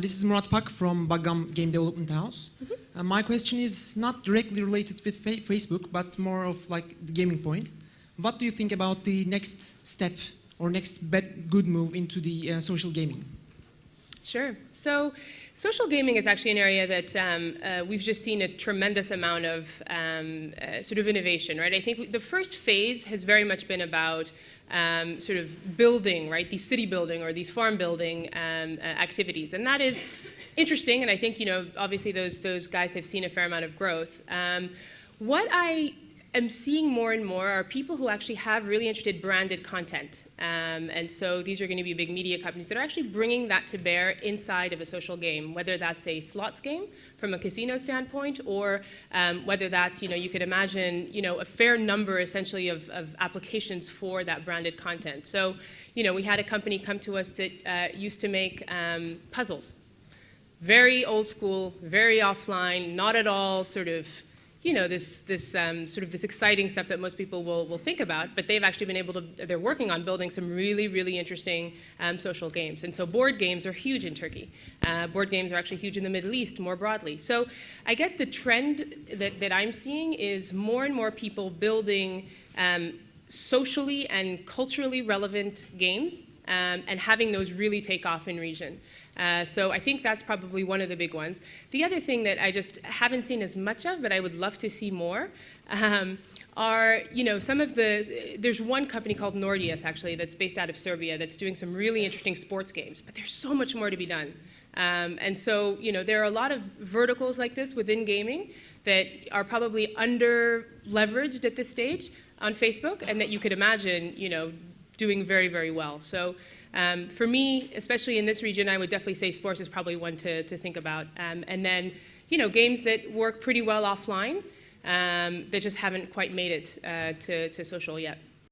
This is Murat Pak from Bagam Game Development House. My question is not directly related with Facebook, but more of like the gaming point. What do you think about the next step or next good move into the social gaming? Sure. So social gaming is actually an area that we've just seen a tremendous amount of sort of innovation, right? I think the first phase has very much been about sort of building, right? These city building or these farm building activities. And that is interesting. And I think, obviously those guys have seen a fair amount of growth. What I am seeing more and more are people who actually have really interested branded content. And so these are going to be big media companies that are actually bringing that to bear inside of a social game, whether that's a slots game from a casino standpoint, or whether that's, you could imagine, a fair number essentially of applications for that branded content. So, we had a company come to us that used to make puzzles. Very old school, very offline, not at all sort of this exciting stuff that most people will think about, but they've actually been able to, they're working on building some really, really interesting social games. And so board games are huge in Turkey. Board games are actually huge in the Middle East more broadly. So I guess the trend that I'm seeing is more and more people building socially and culturally relevant games and having those really take off in region. So I think that's probably one of the big ones. The other thing that I just haven't seen as much of, but I would love to see more, are, some of there's one company called Nordius, actually, that's based out of Serbia that's doing some really interesting sports games, but there's so much more to be done. And so, there are a lot of verticals like this within gaming that are probably under-leveraged at this stage on Facebook, and that you could imagine, doing very, very well. So for me, especially in this region, I would definitely say sports is probably one to think about. And then, games that work pretty well offline that just haven't quite made it to social yet.